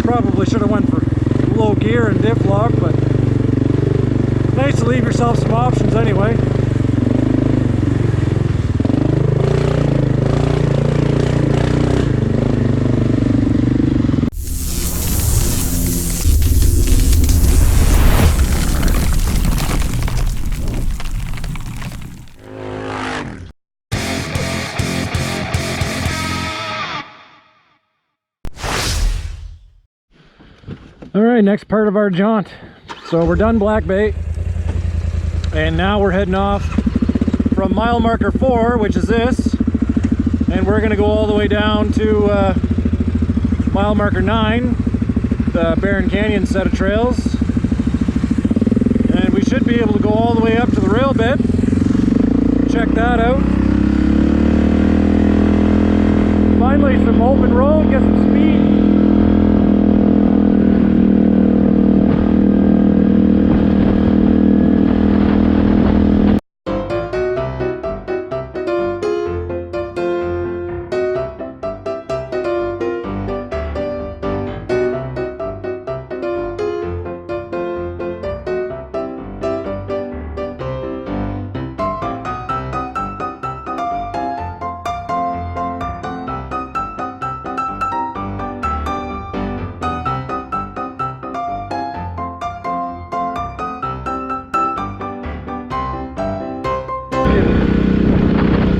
Probably should have went for low gear and diff lock, but nice to leave yourself some options anyway. Alright, next part of our jaunt. So we're done Black Bay, and now we're heading off from mile marker 4, which is this, and we're going to go all the way down to mile marker 9, the Barron Canyon set of trails, and we should be able to go all the way up to the rail bed. Check that out. Finally some open road, get some speed.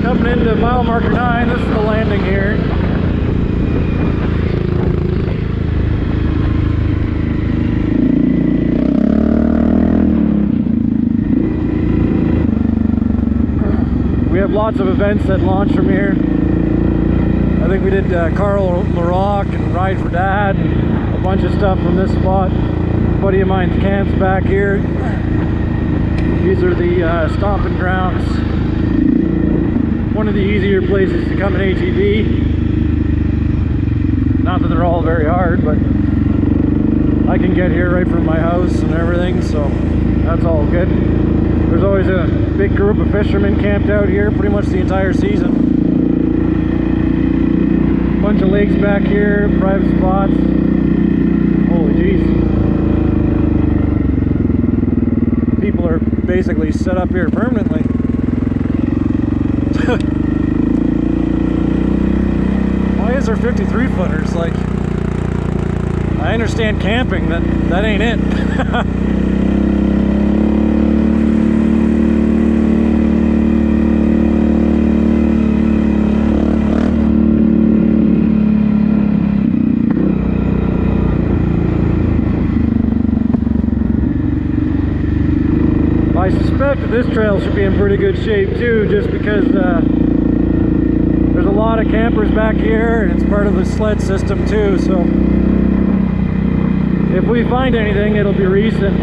Coming into mile marker 9, this is the landing here. We have lots of events that launch from here. I think we did Carl LaRock and Ride for Dad, and a bunch of stuff from this spot. A buddy of mine's camps back here. These are the stomping grounds. One of the easier places to come in ATV. Not that they're all very hard, but I can get here right from my house and everything, so that's all good. There's always a big group of fishermen camped out here pretty much the entire season. Bunch of lakes back here, private spots. Holy jeez. People are basically set up here permanently. Why is there 53 footers? Like, I understand camping, that ain't it. I suspect that this trail should be in pretty good shape too, just because there's a lot of campers back here, and it's part of the sled system too, so if we find anything, it'll be recent.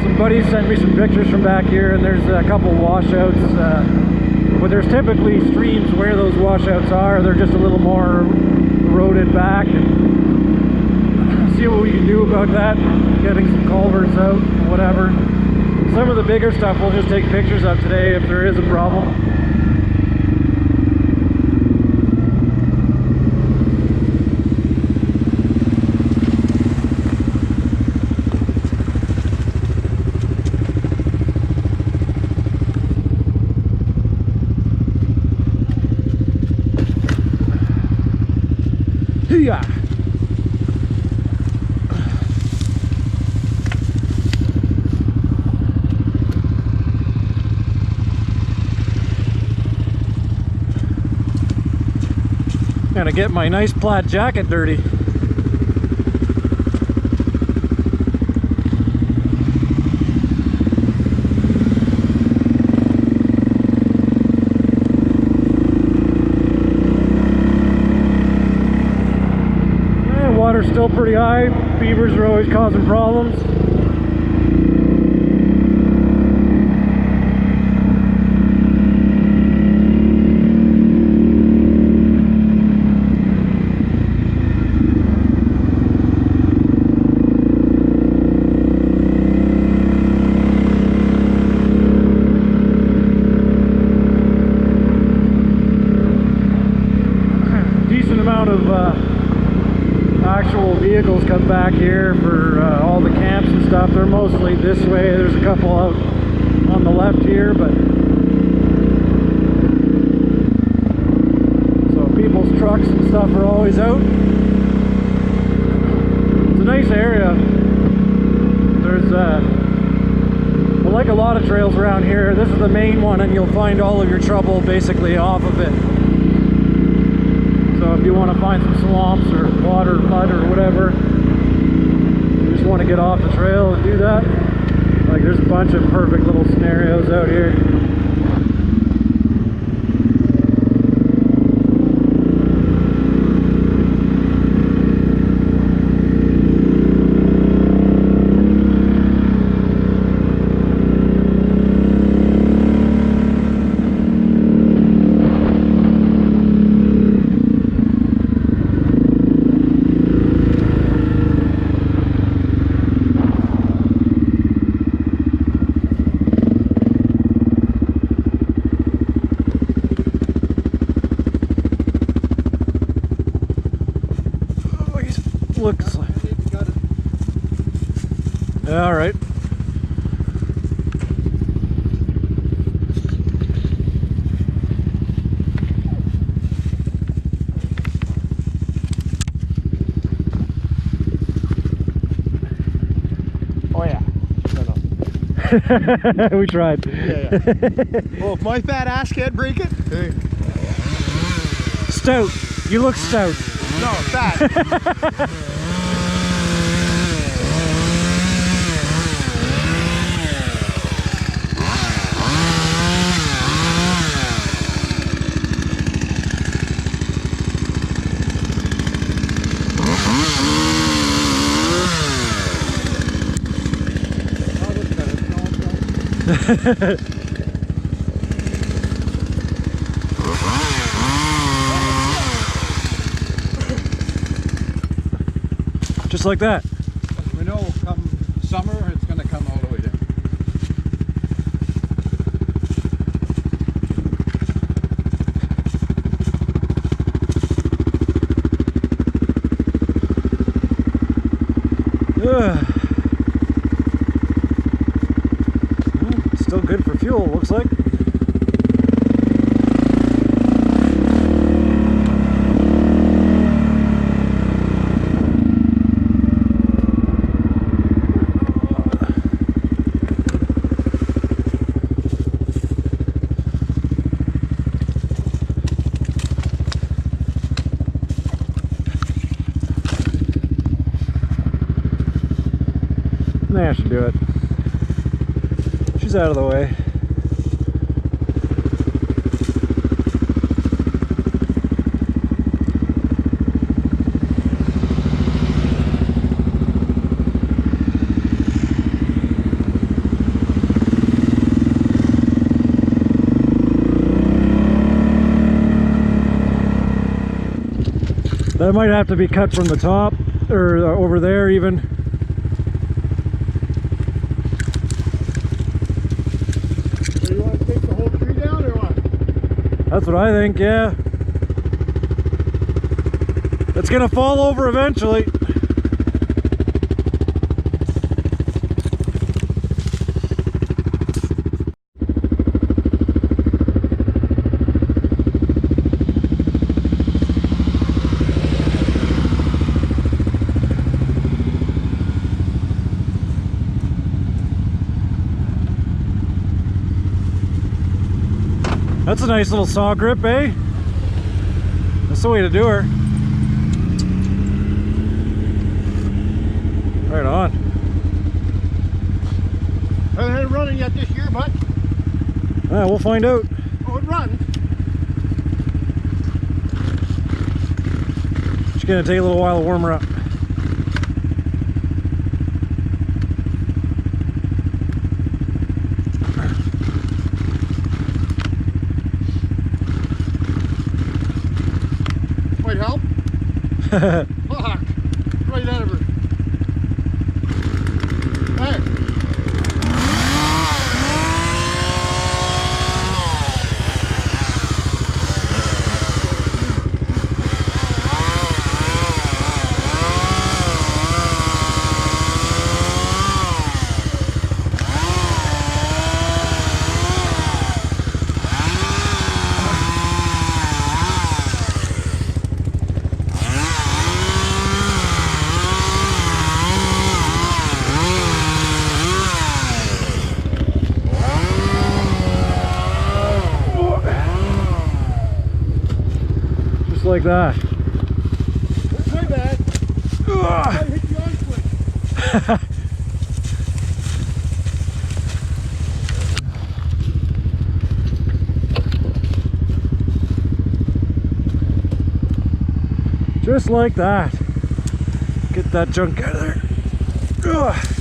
Some buddies sent me some pictures from back here, and there's a couple washouts, but there's typically streams where those washouts are. They're just a little more eroded back, and see what we can do about that, getting some culverts out, whatever. Some of the bigger stuff we'll just take pictures of today if there is a problem. Yeah. Gonna get my nice plaid jacket dirty. Water's still pretty high. Beavers are always causing problems. actual vehicles come back here for all the camps and stuff, they're mostly this way. There's a couple out on the left here, but so people's trucks and stuff are always out. It's a nice area. There's like a lot of trails around here, this is the main one, and you'll find all of your trouble basically off of it. So if you want to find some swamps or water, mud or whatever, you just want to get off the trail and do that. Like there's a bunch of perfect little scenarios out here. Looks like. Yeah, all right. Oh yeah. No. We tried. Yeah. Well, if my fat ass can't break it. Hey. Stout. You look stout. No, fat. Just like that. We know come summer it's going to come all the way down. Still good for fuel, looks like. Nah, I should do it. She's out of the way. That might have to be cut from the top, or over there even. So you want to take the whole tree down or what? That's what I think, yeah. It's gonna fall over eventually. That's a nice little saw grip, eh? That's the way to do her. Right on. Hasn't it running yet this year, bud? Yeah, we'll find out. Oh, it runs. It's gonna take a little while to warm her up. Might help. Fuck. Right out of her. There. like that. My bad. I hit you on quick. Just like that. Get that junk out of there. Ugh.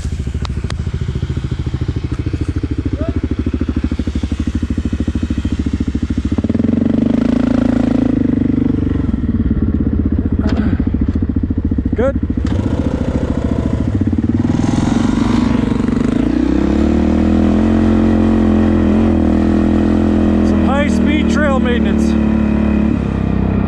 Good. Some high-speed trail maintenance.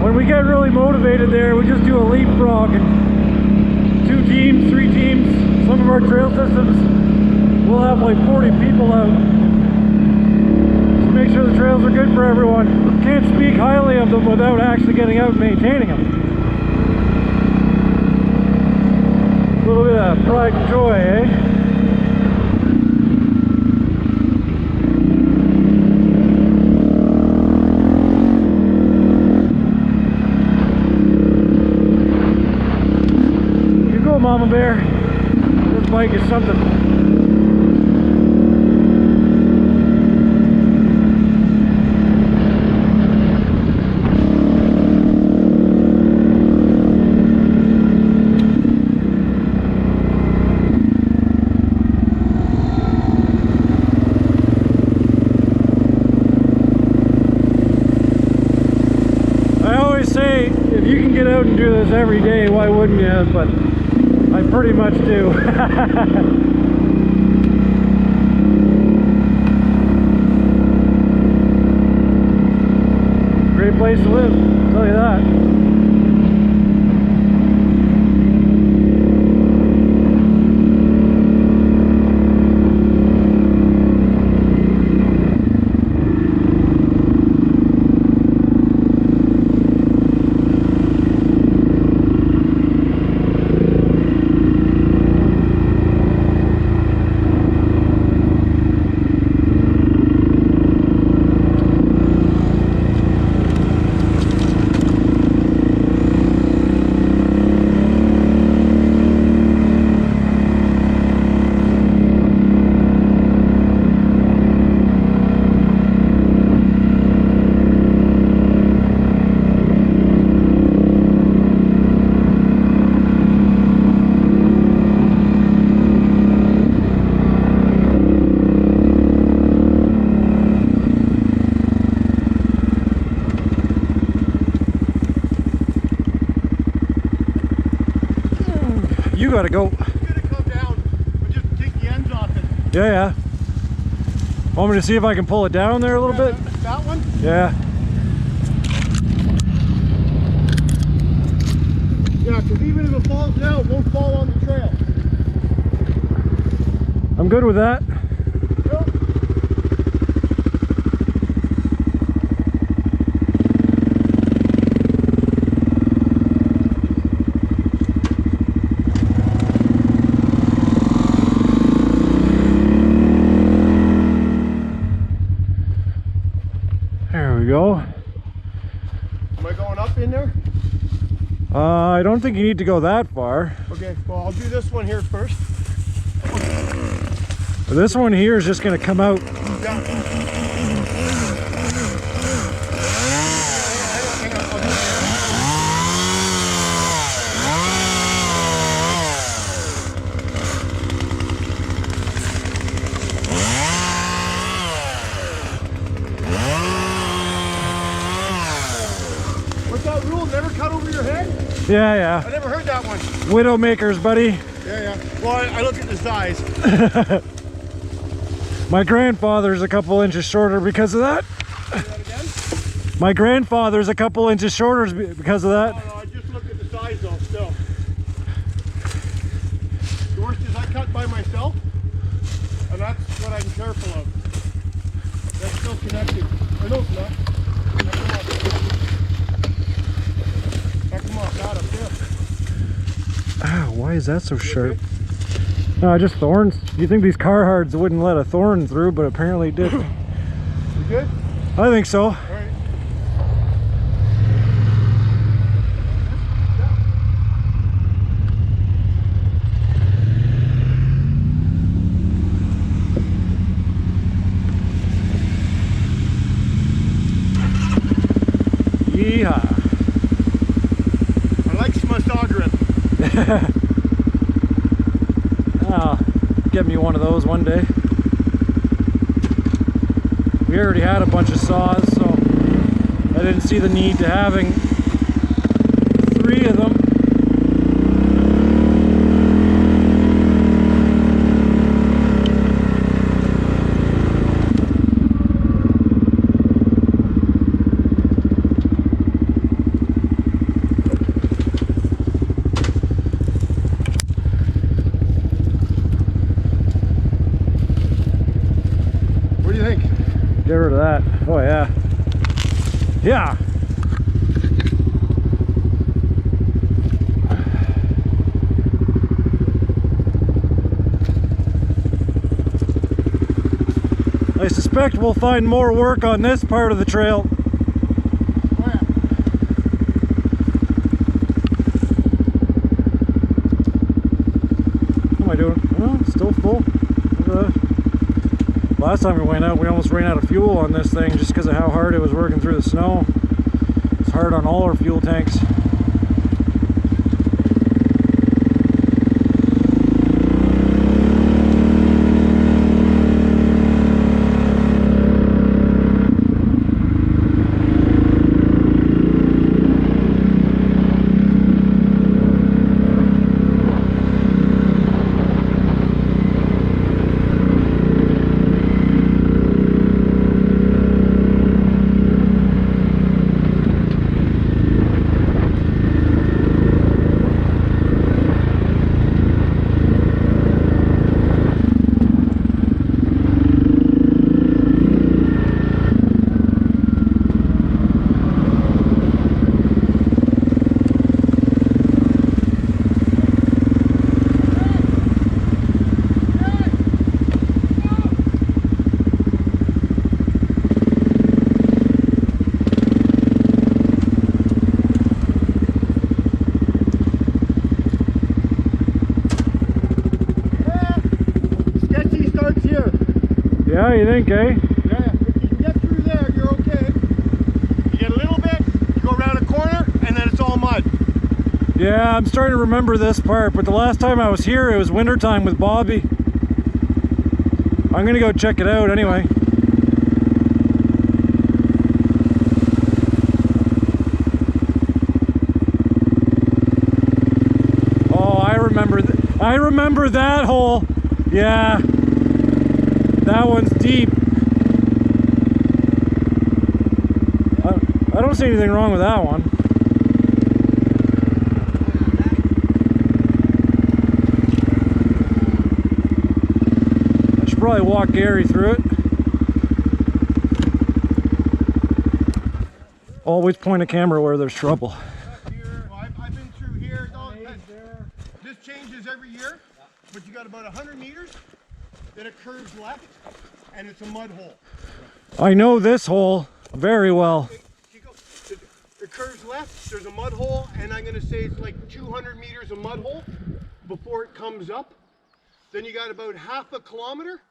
When we get really motivated there, we just do a leapfrog and 2 teams, 3 teams. Some of our trail systems, we'll have like 40 people out. Just make sure the trails are good for everyone. Can't speak highly of them without actually getting out and maintaining them. A little bit of pride and joy, eh? You go, Mama Bear. This bike is something. If you can get out and do this every day, why wouldn't you? But I pretty much do. Great place to live, I'll tell you that. You gotta go. It's gonna come down, but just take the ends off it. Yeah. Want me to see if I can pull it down there a little bit? That one? Yeah. Yeah, because even if it falls down, it won't fall on the trail. I'm good with that. Yep. There we go. Am I going up in there? I don't think you need to go that far. Okay, well I'll do this one here first. This one here is just going to come out. Yeah. Hang on, I'll do What's that rule? Never cut over your head? Yeah. I never heard that one. Widowmakers, buddy. Yeah. Well, I look at the size. My grandfather's a couple inches shorter because of that. Say that again? My grandfather's a couple inches shorter because of that. No, I just looked at the size though, still. The worst is I cut by myself, and that's what I'm careful of. That's still connected. I know it's not. Come on, got up there. Ow, why is that so sharp? No, just thorns. You think these Carhards wouldn't let a thorn through, but apparently it did. You good? I think so. All right. I'll get me one of those one day. We already had a bunch of saws, so I didn't see the need to having 3 of them. What do you think? Get rid of that. Oh yeah. Yeah. I suspect we'll find more work on this part of the trail. Oh, yeah. What am I doing? Well, it's still full. Last time we went out, we almost ran out of fuel on this thing just because of how hard it was working through the snow. It's hard on all our fuel tanks. Yeah, you think, eh? Yeah, if you can get through there, you're okay. You get a little bit, you go around a corner, and then it's all mud. Yeah, I'm starting to remember this part, but the last time I was here, it was wintertime with Bobby. I'm gonna go check it out anyway. Oh, I remember that hole. Yeah. That one's deep. I don't see anything wrong with that one. I should probably walk Gary through it. Always point a camera where there's trouble. I've been through here. This changes every year, but you got about 100 meters. Then it curves left, and it's a mud hole. I know this hole very well. It curves left, there's a mud hole, and I'm going to say it's like 200 meters of mud hole before it comes up. Then you got about half a kilometer,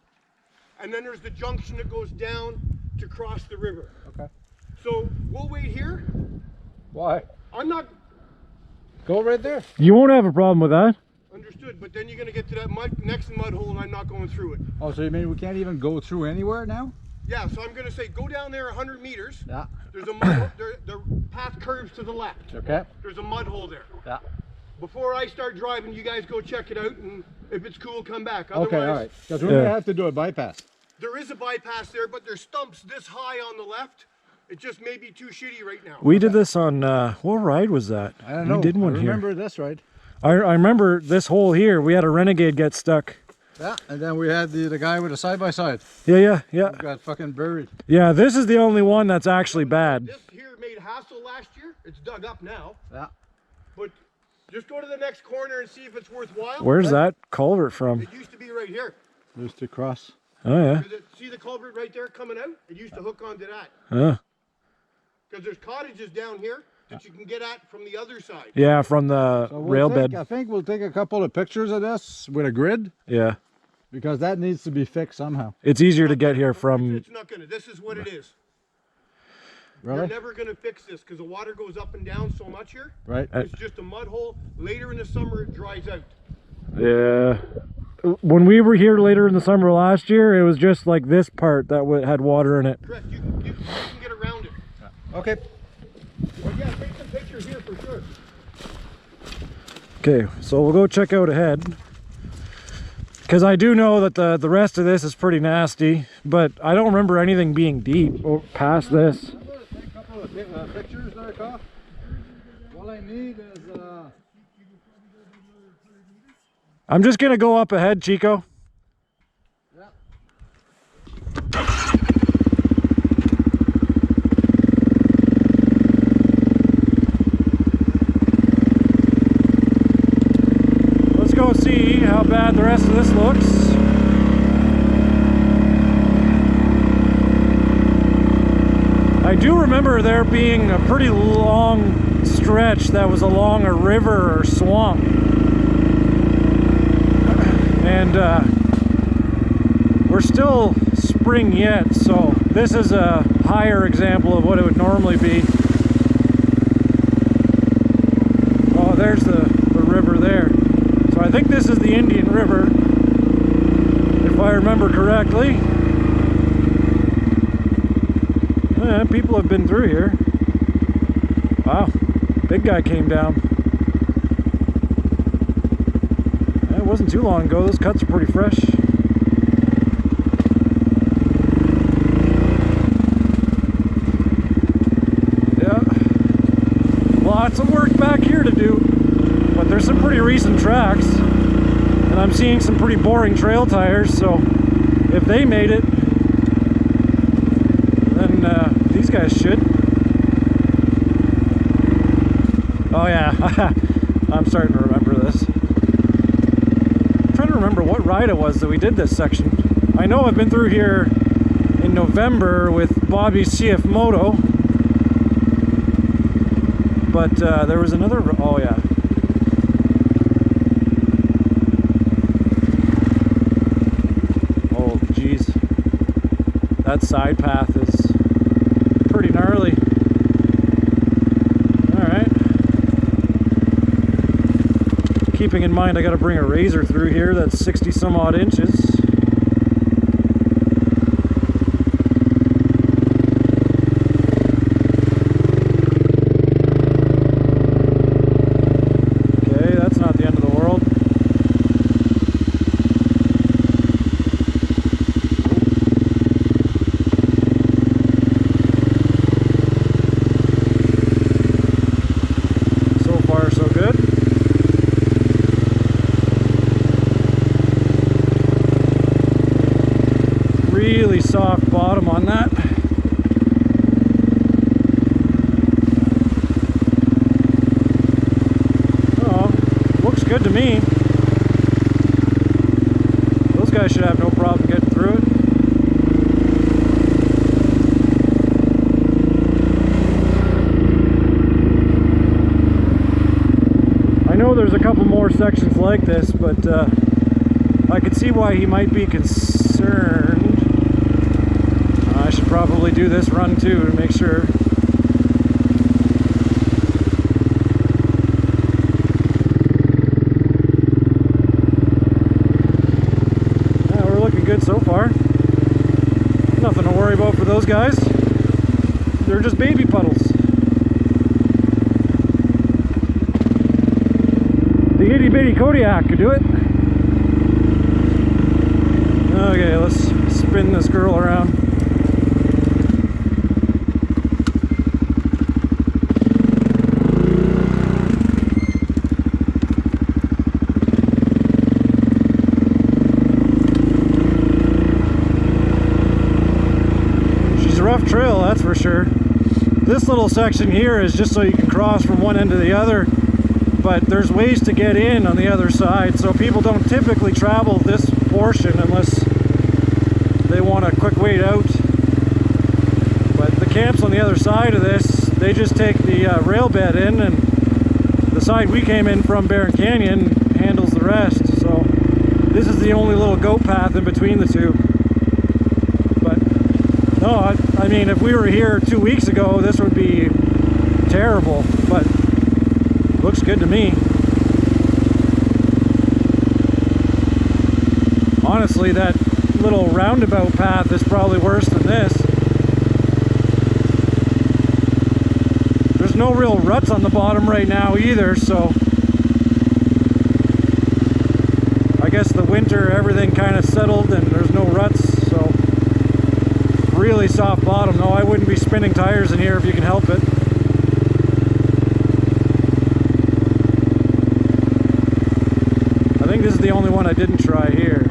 and then there's the junction that goes down to cross the river. Okay. So we'll wait here. Why? I'm not Go right there. You won't have a problem with that. understood, but then you're going to get to that next mud hole, and I'm not going through it. Oh, so you mean we can't even go through anywhere now? Yeah, so I'm going to say go down there 100 meters. Yeah. There's a mud the path curves to the left. Okay. There's a mud hole there. Yeah. Before I start driving, you guys go check it out, and if it's cool, come back. Otherwise, Okay, all right. Because we're going to have to do a bypass. there is a bypass there, but there's stumps this high on the left. It just may be too shitty right now. We did this on, what ride was that? I don't know. We did one I here. remember this, right? I remember this hole here. We had a Renegade get stuck. Yeah. And then we had the guy with a side-by-side. Yeah. Got fucking buried. Yeah, this is the only one that's actually bad. This here made hassle last year. It's dug up now. Yeah. But just go to the next corner and see if it's worthwhile. Where's that culvert from? It used to be right here. Just to cross. Oh, yeah. See the culvert right there coming out? It used to hook onto that. Because there's cottages down here that you can get at from the other side. Yeah, from the So rail bed. I think we'll take a couple of pictures of this with a grid. Yeah. Because that needs to be fixed somehow. It's easier to get here from... It's not gonna. This is what it is. Really? You're never going to fix this because the water goes up and down so much here. Right. It's just a mud hole. Later in the summer, it dries out. Yeah. When we were here later in the summer last year, it was just like this part that had water in it. Correct. You can get around it. Okay. Well, yeah, take some pictures here for sure. Okay, so we'll go check out ahead. Because I do know that the rest of this is pretty nasty, but I don't remember anything being deep past this. I'm going to take a couple of pictures there, Koff. All I need is... I'm just going to go up ahead, Chico. Yeah. Let's go see how bad the rest of this looks. I do remember there being a pretty long stretch that was along a river or swamp. And we're still spring yet, so this is a higher example of what it would normally be. Oh, there's the river there. So I think this is the Indian River, if I remember correctly. Yeah, people have been through here. Wow, big guy came down. It wasn't too long ago. Those cuts are pretty fresh. Yeah, lots of work back here to do, but there's some pretty recent tracks, and I'm seeing some pretty boring trail tires, so if they made it, then these guys should. Oh yeah, I'm starting to remember this. I'm trying to remember what ride it was that we did this section. I know I've been through here in November with Bobby's CF Moto, but there was another, oh yeah. Oh geez, that side path is pretty gnarly. Alright. Keeping in mind I gotta bring a razor through here that's 60 some odd inches. Okay, that's not the end of the world. So far so good. Really soft bottom on that. Oh, looks good to me. Those guys should have no problem getting through it. I know there's a couple more sections like this, but I could see why he might be concerned. I should probably do this run too to make sure. Yeah, we're looking good so far. Nothing to worry about for those guys. They're just baby puddles. The itty bitty Kodiak could do it. Okay, let's spin this girl around. She's a rough trail, that's for sure. This little section here is just so you can cross from one end to the other, but there's ways to get in on the other side, so people don't typically travel this portion unless they want a quick wait out. But the camps on the other side of this, they just take the rail bed in, and the side we came in from, Barron Canyon, handles the rest. So this is the only little goat path in between the two. But No, I mean, if we were here 2 weeks ago, this would be terrible, but looks good to me. Honestly, that little roundabout path is probably worse than this. There's no real ruts on the bottom right now either, so I guess the winter everything kind of settled and there's no ruts, so really soft bottom. No, I wouldn't be spinning tires in here if you can help it. I think this is the only one I didn't try here.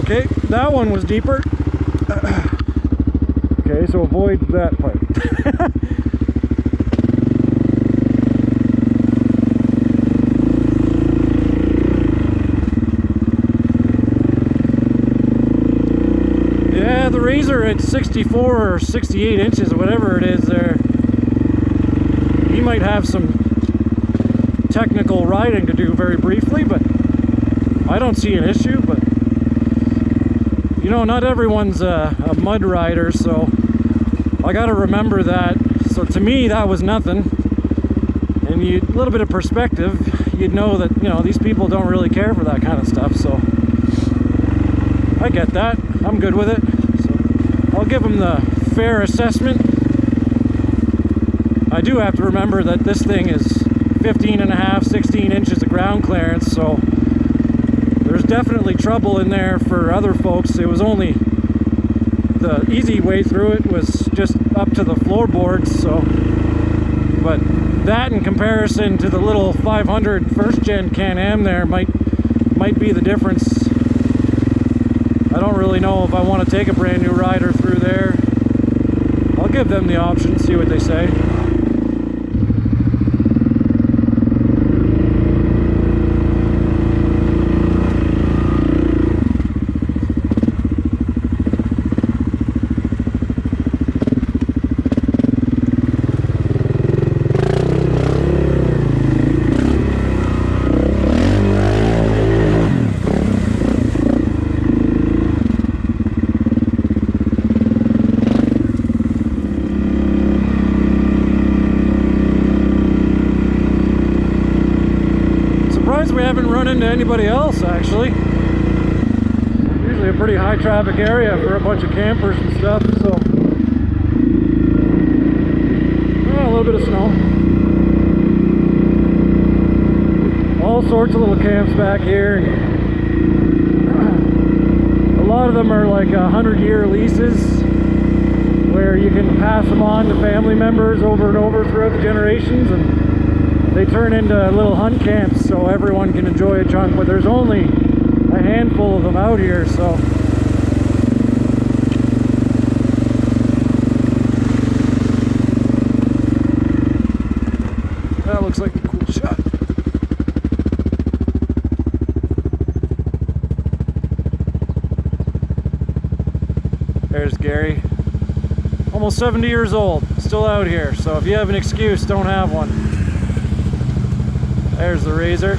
Okay, that one was deeper. Okay, so avoid that part. Yeah, the Razor at 64 or 68 inches or whatever it is there, he might have some technical riding to do very briefly, but I don't see an issue. But you know, not everyone's a mud rider, so I gotta remember that. So to me, that was nothing. And a little bit of perspective, you'd know that, you know, these people don't really care for that kind of stuff, so I get that. I'm good with it. So I'll give them the fair assessment. I do have to remember that this thing is 15 and a half, 16 inches of ground clearance, so there's definitely trouble in there for other folks. It was only the easy way through it was just up to the floorboards, so but that in comparison to the little 500 first gen Can-Am there might be the difference. I don't really know if I want to take a brand new rider through there. I'll give them the option, see what they say. We haven't run into anybody else, actually. Usually a pretty high traffic area for a bunch of campers and stuff, so a little bit of snow. All sorts of little camps back here. A lot of them are like 100-year leases where you can pass them on to family members over and over throughout the generations, and they turn into little hunt camps so everyone can enjoy a chunk, but there's only a handful of them out here, so that looks like a cool shot. There's Gary, almost 70 years old, still out here, so if you have an excuse, don't have one. There's the Razor.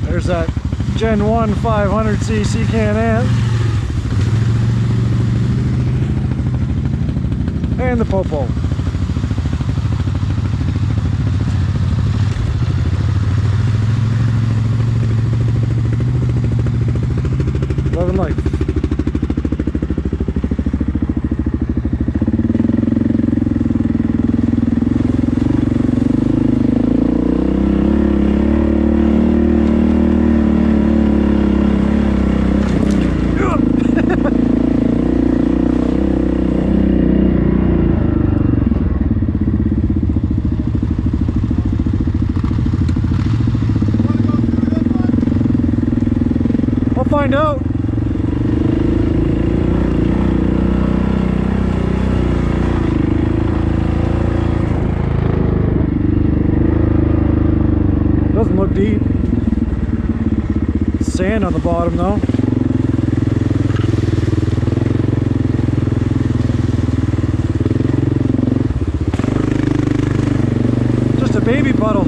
There's that Gen 1 500cc Can-Am. And the Popo. Loving life. I'll find out. Doesn't look deep. Sand on the bottom though. Just a baby puddle.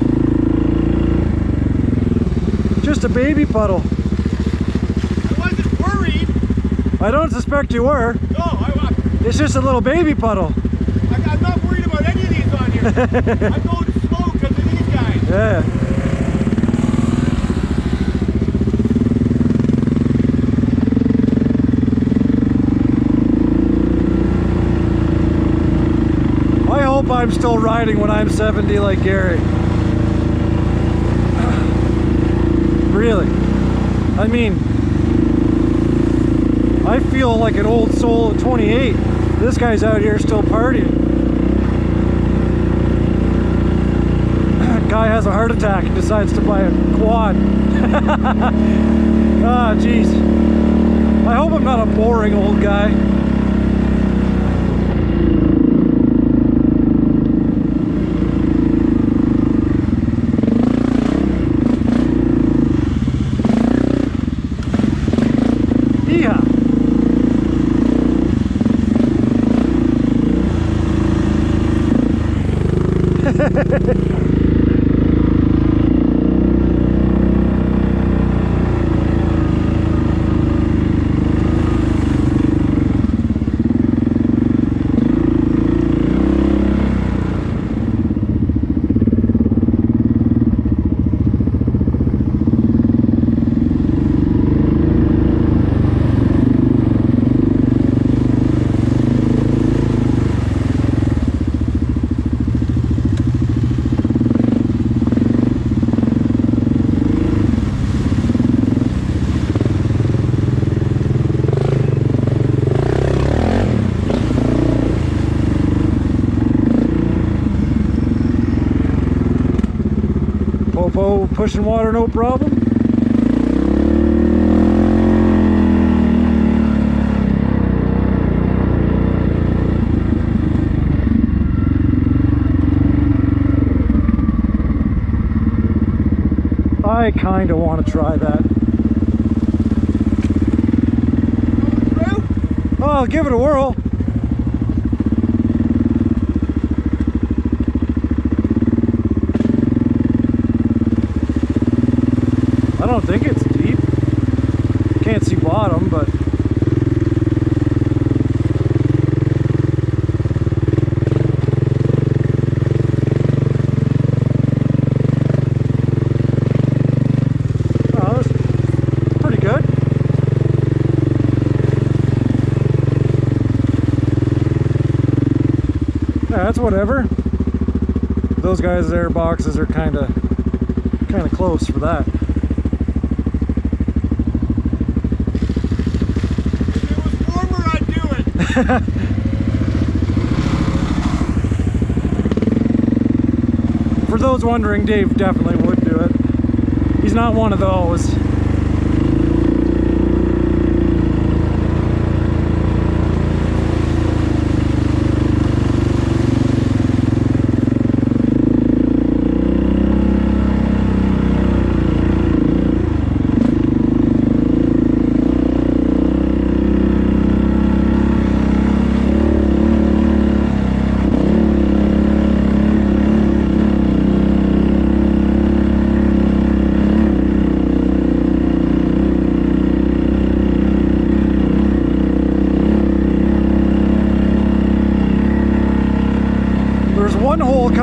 Just a baby puddle. I wasn't worried. I don't suspect you were. No, It's just a little baby puddle. I'm not worried about any of these on here. I'm going slow because of these guys. Yeah. I hope I'm still riding when I'm 70 like Gary. Really. I mean, I feel like an old soul at 28. This guy's out here still partying. Guy has a heart attack and decides to buy a quad. Ah, jeez. I hope I'm not a boring old guy. Yeehaw. Popo pushing water, no problem. I kind of want to try that. Oh, I'll give it a whirl. I don't think it's deep. Can't see bottom, but oh, that's pretty good. Yeah, that's whatever. Those guys' their boxes are kind of close for that. For those wondering, Dave definitely would do it. He's not one of those.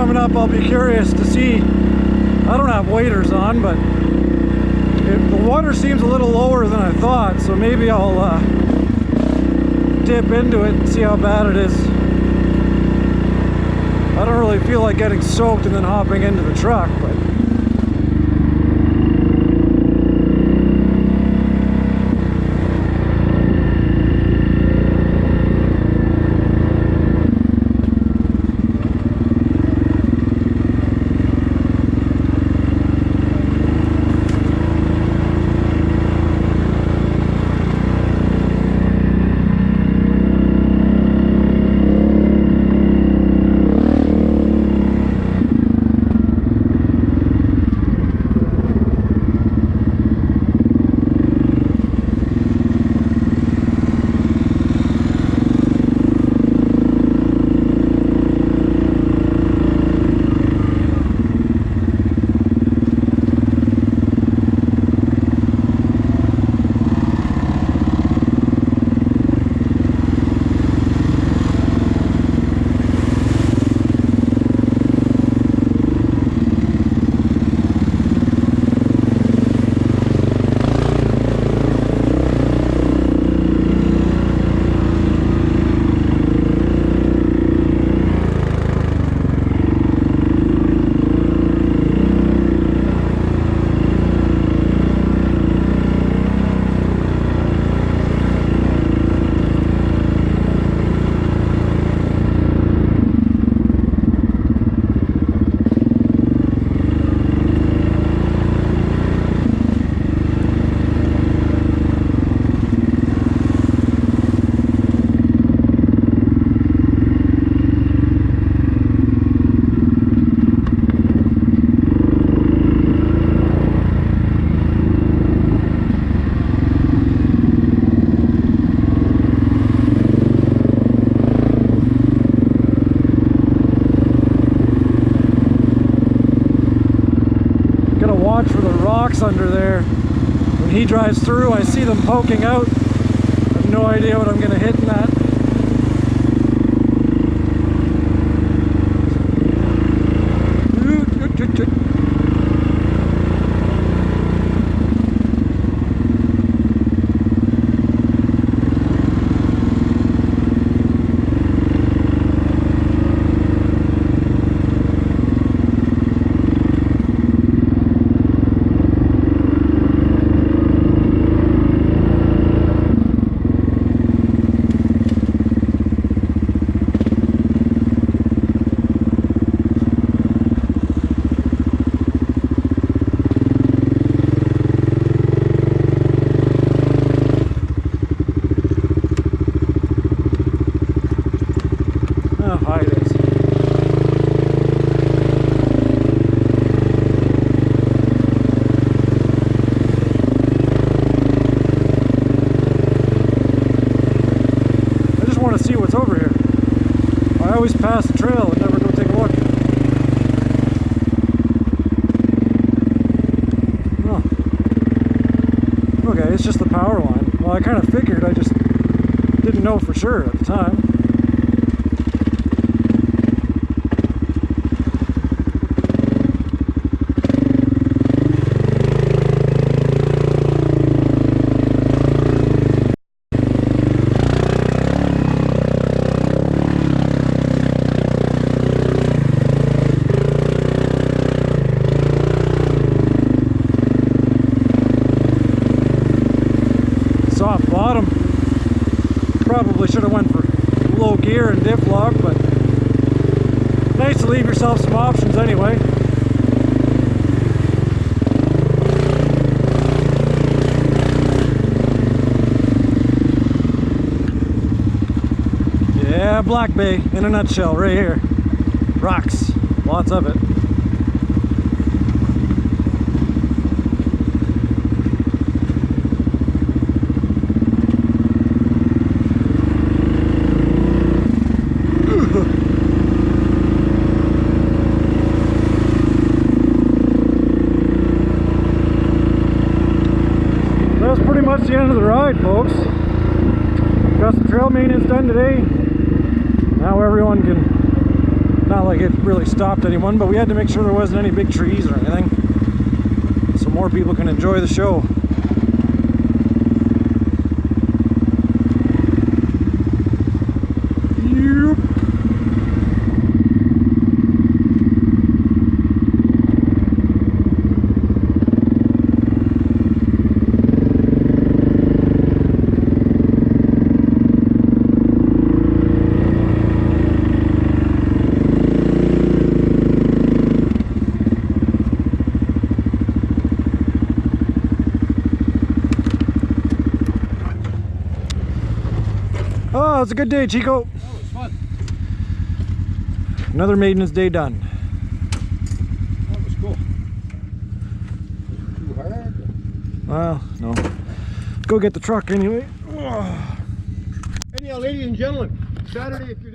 coming up, I'll be curious to see. I don't have waders on, but the water seems a little lower than I thought, so maybe I'll dip into it and see how bad it is. I don't really feel like getting soaked and then hopping into the truck, but under there. When he drives through, I see them poking out. I have no idea what I'm going to hit in that. Pass the trail and never go take a look. Oh. Okay, it's just the power line. Well, I kind of figured, I just didn't know for sure at the time. Soft bottom. Probably should have went for low gear and diff lock, but nice to leave yourself some options anyway. Yeah, Black Bay in a nutshell right here. Rocks, lots of it. That's pretty much the end of the ride, folks. Got some trail maintenance done today. Now everyone can Not like it really stopped anyone, but we had to make sure there wasn't any big trees or anything, so more people can enjoy the show. Yep. Oh, it's a good day, Chico. That was fun. Another Maintenance Day done. That was cool. Too hard? Well, no. Go get the truck anyway. Anyhow, ladies and gentlemen, Saturday, if you're